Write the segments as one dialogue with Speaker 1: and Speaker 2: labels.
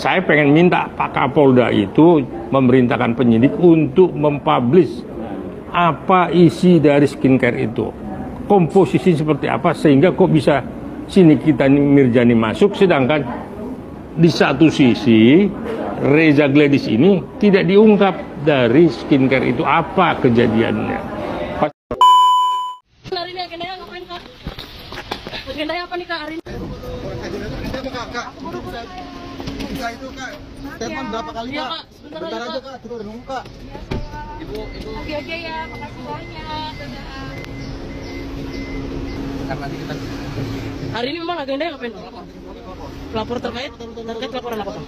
Speaker 1: Saya pengen minta Pak Kapolda itu memerintahkan penyidik untuk mempublish apa isi dari skincare itu, komposisi seperti apa, sehingga kok bisa sini kita Mirjani masuk, sedangkan di satu sisi Reza Gladys ini tidak diungkap dari skincare itu apa kejadiannya.
Speaker 2: Hari ini agendanya ngapain, Kak? Agendanya apa nih, Kak, hari ini?
Speaker 3: Kak, bisa itu, Kak. Telepon berapa kali,
Speaker 2: Iya,
Speaker 3: Kak?
Speaker 2: Kak.
Speaker 3: Bentar aja, Kak. Kita udah nunggu, Kak.
Speaker 2: Ibu. Lagi aja ya, makasih banyak. Dadah.
Speaker 4: Nanti kita
Speaker 2: Hari ini memang agendanya ngapain? Pelapor terkait laporan apa, Pak?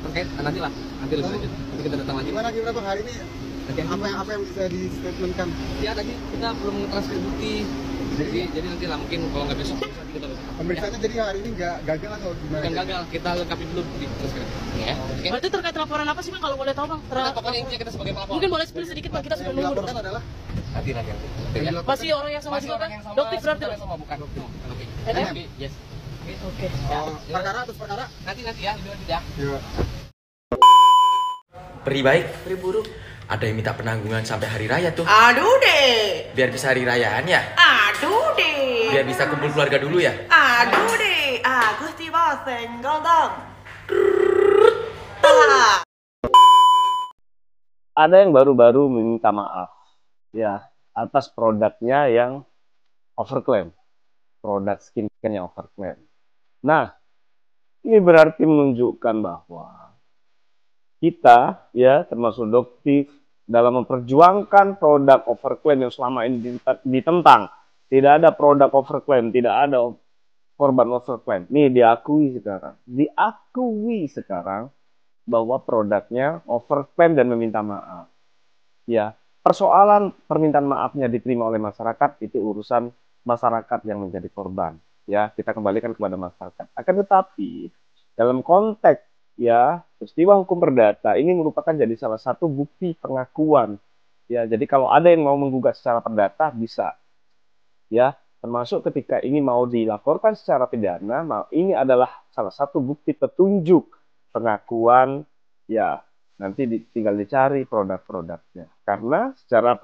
Speaker 4: terkait nanti lebih lanjut. Nanti kita datang lagi.
Speaker 3: Gimana Bang hari ini? Apa yang bisa di statementkan?
Speaker 4: Ya tadi kita belum transfer bukti. Jadi nanti lah mungkin kalau nggak besok kita
Speaker 3: Pemeriksaannya jadi hari ini nggak gagal atau gimana?
Speaker 4: bukan gagal, kita lengkapi dulu di transfer. Ya. Oke.
Speaker 2: Berarti terkait laporan apa sih, Bang, kalau boleh tahu, Bang?
Speaker 4: Pokoknya intinya kita sebagai pelapor.
Speaker 2: Mungkin boleh spill sedikit, Bang, kita sudah
Speaker 3: Yang
Speaker 2: nunggu.
Speaker 3: dilaporkan adalah
Speaker 4: Nanti lagi.
Speaker 2: Masih orang yang sama juga, Bang? Dokter berarti, Bang?
Speaker 4: sama bukan. Oke.
Speaker 2: NF?
Speaker 4: Yes.
Speaker 2: Oke.
Speaker 3: perkara atas perkara?
Speaker 4: Nanti ya, lebih lanjut ya.
Speaker 3: Iya.
Speaker 5: Peri baik, peri buruk. Ada yang minta penanggungan sampai hari raya tuh.
Speaker 6: Aduh deh.
Speaker 5: Biar bisa hari rayaan ya.
Speaker 6: Aduh deh.
Speaker 5: Biar bisa kumpul keluarga dulu ya.
Speaker 6: Aduh deh. Gusti bos senggol dong.
Speaker 7: Ada yang baru-baru meminta maaf ya atas produknya yang overclaim, produk skincare yang overclaim. Nah, ini berarti menunjukkan bahwa kita ya termasuk Doktif dalam memperjuangkan produk overclaim yang selama ini ditentang. Tidak ada produk overclaim, tidak ada korban overclaim. Ini diakui sekarang bahwa produknya overclaim dan meminta maaf. Ya, persoalan permintaan maafnya diterima oleh masyarakat itu urusan masyarakat yang menjadi korban. Ya, kita kembalikan kepada masyarakat. Akan tetapi dalam konteks ya peristiwa hukum perdata ini merupakan jadi salah satu bukti pengakuan. Ya, jadi kalau ada yang mau menggugat secara perdata bisa. Ya, termasuk ketika ini mau dilaporkan secara pidana, ini adalah salah satu bukti petunjuk pengakuan, ya nanti tinggal dicari produk-produknya. Karena secara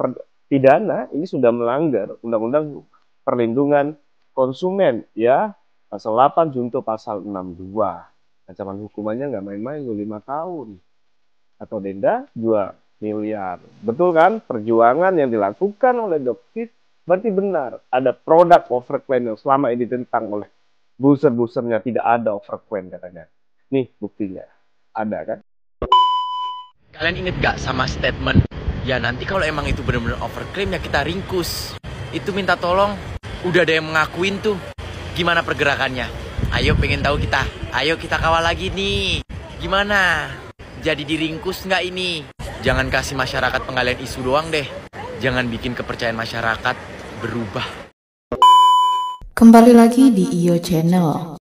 Speaker 7: pidana ini sudah melanggar Undang-Undang Perlindungan Konsumen, ya pasal 8 junto pasal 62. Ancaman hukumannya nggak main-main, 5 tahun atau denda 2 miliar. Betul kan? Perjuangan yang dilakukan oleh Doktif berarti benar. Ada produk overclaim yang selama ini ditentang oleh buser-busernya, tidak ada overclaim katanya. Nih buktinya, ada kan?
Speaker 5: Kalian inget gak sama statement? Ya nanti kalau emang itu benar-benar overclaim ya kita ringkus. Itu minta tolong, udah ada yang mengakuin tuh. Gimana pergerakannya? Ayo pengen tahu kita. Ayo kita kawal lagi nih. Gimana? Jadi diringkus nggak ini? Jangan kasih masyarakat pengalian isu doang deh. Jangan bikin kepercayaan masyarakat berubah.
Speaker 8: Kembali lagi di IO Channel.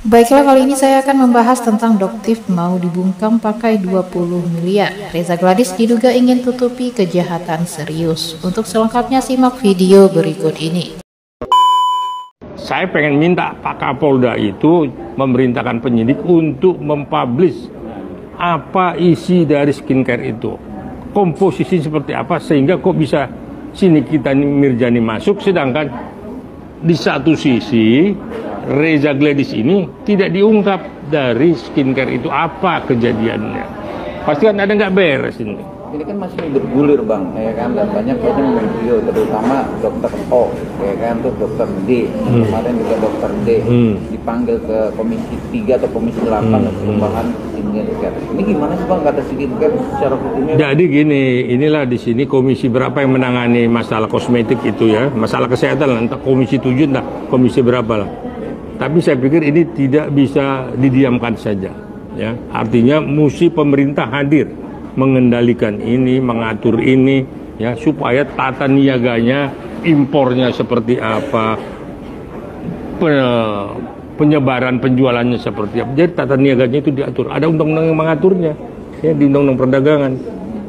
Speaker 8: Baiklah, kali ini saya akan membahas tentang Doktif mau dibungkam pakai 20 miliar. Reza Gladys diduga ingin tutupi kejahatan serius. Untuk selengkapnya simak video berikut ini.
Speaker 1: Saya pengen minta Pak Kapolda itu memerintahkan penyidik untuk mempublish apa isi dari skincare itu, komposisi seperti apa, sehingga kok bisa sini kita Mirjani masuk, sedangkan di satu sisi Reza Gladys ini tidak diungkap dari skincare itu apa kejadiannya. Pasti kan ada nggak beres ini.
Speaker 9: Ini kan masih bergulir bang, ya kan, dan banyak orang video, terutama dokter O, ya kan, tuh dokter D, kemarin juga dokter D dipanggil ke komisi 3 atau komisi 8 perubahan skincare. Ini gimana sih bang kata skincare secara hukumnya?
Speaker 1: Jadi gini, inilah di sini komisi berapa yang menangani masalah kosmetik itu ya, masalah kesehatan lah, entah komisi 7 entah komisi berapa lah. Tapi saya pikir ini tidak bisa didiamkan saja, ya. Artinya mesti pemerintah hadir, mengendalikan ini, mengatur ini, ya, supaya tata niaganya, impornya seperti apa, penyebaran penjualannya seperti apa. Jadi tata niaganya itu diatur. Ada undang-undang yang mengaturnya, ya, di undang-undang perdagangan.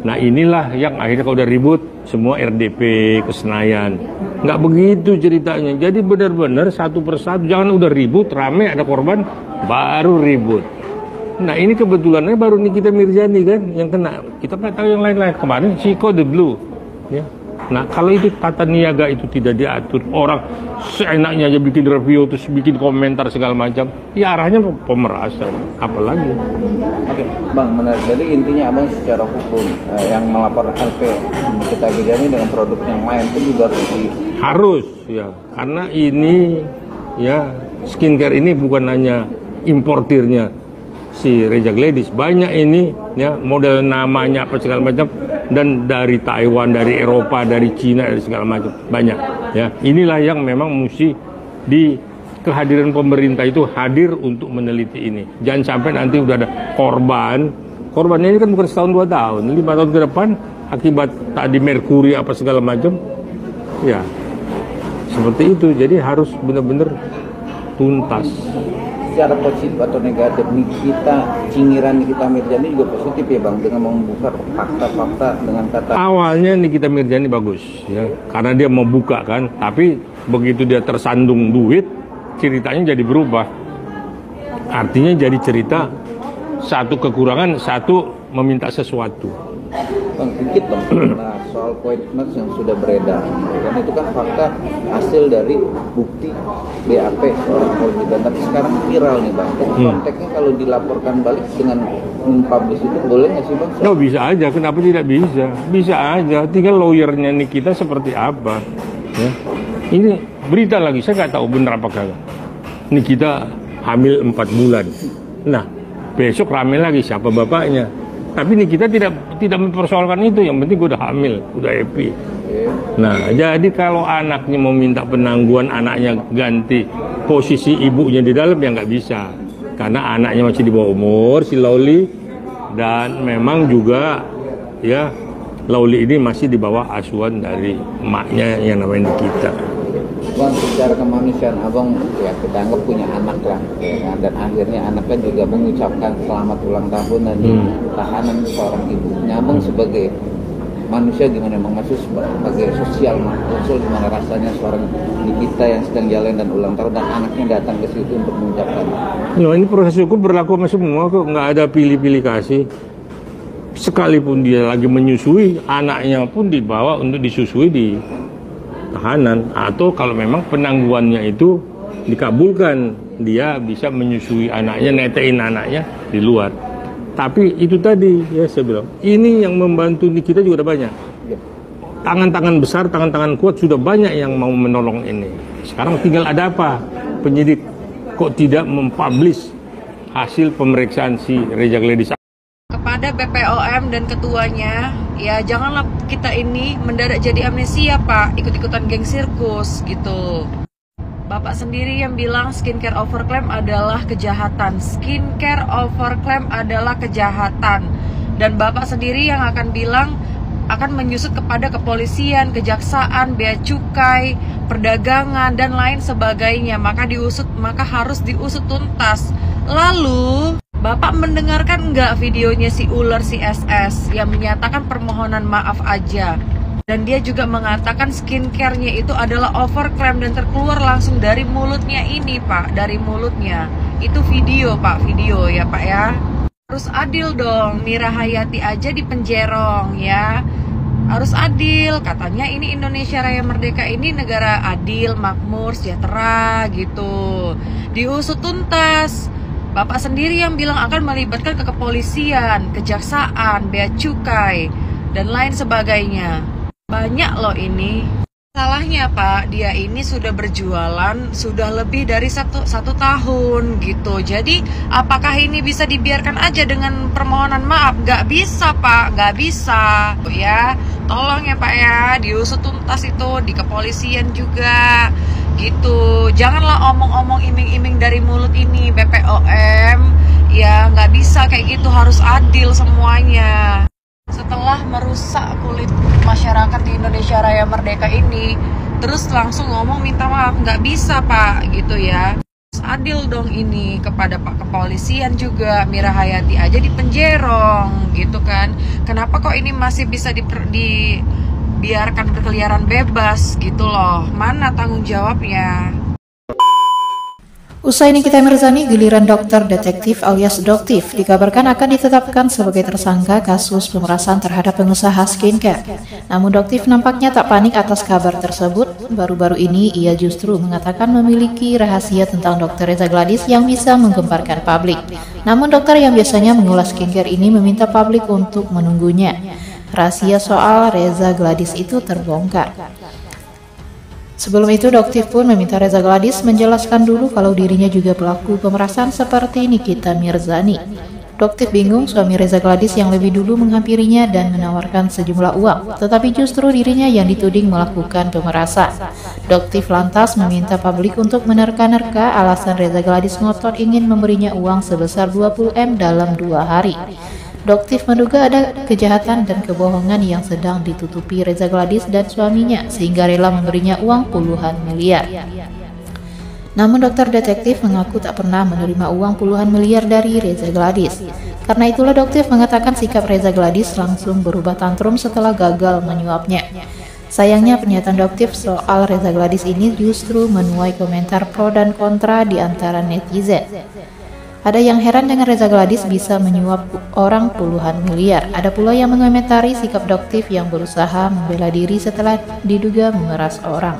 Speaker 1: Nah inilah yang akhirnya kalau udah ribut semua RDP ke Senayan. Nggak begitu ceritanya. Jadi benar-benar satu persatu, jangan udah ribut, rame, ada korban, baru ribut. Nah ini kebetulannya baru Nikita Mirzani kan yang kena. Kita nggak tahu yang lain-lain. Kemarin Chico the Blue. Ya. Nah kalau itu tata niaga itu tidak diatur, orang seenaknya aja bikin review terus bikin komentar segala macam, ya arahnya pemerasan, apalagi.
Speaker 9: Oke, Bang, menarik. Jadi intinya Abang secara hukum yang melapor LP Nikita Mirzani dengan produk yang lain itu juga
Speaker 1: harus ya, karena ini ya skincare ini bukan hanya importirnya si Reza Gladys, banyak ini ya model namanya apa segala macam, dan dari Taiwan, dari Eropa, dari Cina, dari segala macam banyak ya. Inilah yang memang mesti di kehadiran pemerintah itu hadir untuk meneliti ini. Jangan sampai nanti udah ada korbannya ini kan bukan setahun 2 tahun, 5 tahun ke depan akibat tadi merkuri apa segala macam ya seperti itu. Jadi harus benar-benar tuntas.
Speaker 9: Secara positif atau negatif, Nikita Mirzani juga positif ya Bang, dengan membuka fakta-fakta dengan kata.
Speaker 1: Awalnya Nikita Mirzani bagus ya, karena dia mau buka kan, tapi begitu dia tersandung duit, ceritanya jadi berubah. Artinya jadi cerita satu kekurangan, satu meminta sesuatu.
Speaker 9: Bang, sedikit Bang, nah, soal point match yang sudah beredar, kan itu kan fakta hasil dari bukti BAP seorang polisi, tapi sekarang viral nih Bang. Konteksnya kalau dilaporkan balik dengan mempublish itu boleh nggak sih Bang?
Speaker 1: No, bisa aja, kenapa tidak bisa? Bisa aja, tinggal lawyernya nih kita seperti apa ya. Ini berita lagi, saya nggak tahu benar apa kagak. Ini kita hamil 4 bulan. Nah, besok rame lagi siapa bapaknya. Tapi ini kita tidak mempersoalkan itu, yang penting gue udah hamil, udah happy. Nah, jadi kalau anaknya mau minta penangguhan, anaknya ganti posisi ibunya di dalam, ya nggak bisa. Karena anaknya masih di bawah umur, si Lawli, dan memang juga ya Lawli ini masih di bawah asuhan dari emaknya yang namanya Nikita.
Speaker 9: Bang, secara kemanusiaan Abang ya kita anggap punya anak lah ya kan? Dan akhirnya anaknya juga mengucapkan selamat ulang tahun dan tahanan seorang ibunya. Abang sebagai manusia gimana Bang? Maksud sebagai sosial gimana rasanya seorang Nikita yang sedang jalan dan ulang tahun dan anaknya datang ke situ untuk mengucapkan?
Speaker 1: No, ini proses hukum berlaku sama semua kok, nggak ada pilih-pilih kasih. Sekalipun dia lagi menyusui, anaknya pun dibawa untuk disusui di tahanan, atau kalau memang penangguhannya itu dikabulkan, dia bisa menyusui anaknya, netein anaknya di luar. Tapi itu tadi ya saya bilang, ini yang membantu kita juga ada banyak. Tangan-tangan besar, tangan-tangan kuat sudah banyak yang mau menolong ini. Sekarang tinggal ada apa? Penyidik kok tidak mempublish hasil pemeriksaan si Reza Gladys.
Speaker 10: Kepada BPOM dan ketuanya, ya janganlah kita ini mendadak jadi amnesia Pak, ikut-ikutan geng sirkus gitu. Bapak sendiri yang bilang skincare overclaim adalah kejahatan. Skincare overclaim adalah kejahatan. Dan Bapak sendiri yang akan bilang akan menyusut kepada kepolisian, kejaksaan, bea cukai, perdagangan, dan lain sebagainya. Maka harus diusut tuntas. Lalu Bapak mendengarkan nggak videonya si ular si SS yang menyatakan permohonan maaf aja? Dan dia juga mengatakan skincare-nya itu adalah overclaim dan terkeluar langsung dari mulutnya ini Pak, dari mulutnya. Itu video Pak, video ya Pak ya. Harus adil dong, Mira Hayati aja dipenjerong ya. Harus adil, katanya ini Indonesia Raya Merdeka ini negara adil, makmur, sejahtera gitu. Diusut tuntas. Bapak sendiri yang bilang akan melibatkan ke kepolisian, kejaksaan, bea cukai, dan lain sebagainya. Banyak loh ini. Salahnya Pak, dia ini sudah berjualan sudah lebih dari satu tahun gitu. Jadi apakah ini bisa dibiarkan aja dengan permohonan maaf? Gak bisa Pak, gak bisa ya. Tolong ya Pak ya, diusut tuntas itu di kepolisian juga gitu. Janganlah omong-omong iming-iming dari mulut ini BPOM ya, nggak bisa kayak gitu, harus adil semuanya. Setelah merusak kulit masyarakat di Indonesia Raya Merdeka ini, terus langsung ngomong minta maaf, nggak bisa Pak gitu ya. adil dong ini kepada Pak Kepolisian juga. Mira Hayati aja dipenjerong gitu kan. Kenapa kok ini masih bisa dibiarkan berkeliaran bebas gitu loh? Mana tanggung jawabnya?
Speaker 8: Usai Nikita Mirzani, giliran dokter detektif alias Doktif dikabarkan akan ditetapkan sebagai tersangka kasus pemerasan terhadap pengusaha skincare. Namun Doktif nampaknya tak panik atas kabar tersebut. Baru-baru ini ia justru mengatakan memiliki rahasia tentang Dr. Reza Gladys yang bisa menggemparkan publik. Namun dokter yang biasanya mengulas skincare ini meminta publik untuk menunggunya. Rahasia soal Reza Gladys itu terbongkar. Sebelum itu, Doktif pun meminta Reza Gladys menjelaskan dulu kalau dirinya juga pelaku pemerasan seperti Nikita Mirzani. Doktif bingung suami Reza Gladys yang lebih dulu menghampirinya dan menawarkan sejumlah uang, tetapi justru dirinya yang dituding melakukan pemerasan. Doktif lantas meminta publik untuk menerka-nerka alasan Reza Gladys ngotot ingin memberinya uang sebesar 20M dalam 2 hari. Doktif menduga ada kejahatan dan kebohongan yang sedang ditutupi Reza Gladys dan suaminya sehingga rela memberinya uang puluhan miliar. Namun dokter detektif mengaku tak pernah menerima uang puluhan miliar dari Reza Gladys. Karena itulah Doktif mengatakan sikap Reza Gladys langsung berubah tantrum setelah gagal menyuapnya. Sayangnya pernyataan Doktif soal Reza Gladys ini justru menuai komentar pro dan kontra di antara netizen. Ada yang heran dengan Reza Gladys bisa menyuap orang puluhan miliar. Ada pula yang mengomentari sikap Doktif yang berusaha membela diri setelah diduga memeras orang.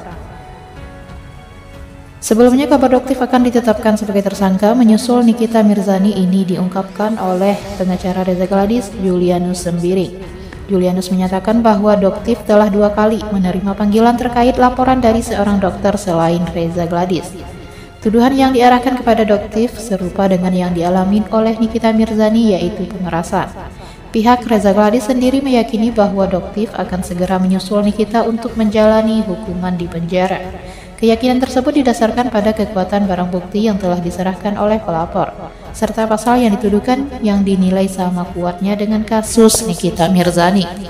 Speaker 8: Sebelumnya kabar Doktif akan ditetapkan sebagai tersangka menyusul Nikita Mirzani ini diungkapkan oleh pengacara Reza Gladys, Julianus Sembiring. Julianus menyatakan bahwa Doktif telah 2 kali menerima panggilan terkait laporan dari seorang dokter selain Reza Gladys. Tuduhan yang diarahkan kepada Doktif serupa dengan yang dialami oleh Nikita Mirzani, yaitu pemerasan. Pihak Reza Gladys sendiri meyakini bahwa Doktif akan segera menyusul Nikita untuk menjalani hukuman di penjara. Keyakinan tersebut didasarkan pada kekuatan barang bukti yang telah diserahkan oleh pelapor, serta pasal yang dituduhkan yang dinilai sama kuatnya dengan kasus Nikita Mirzani.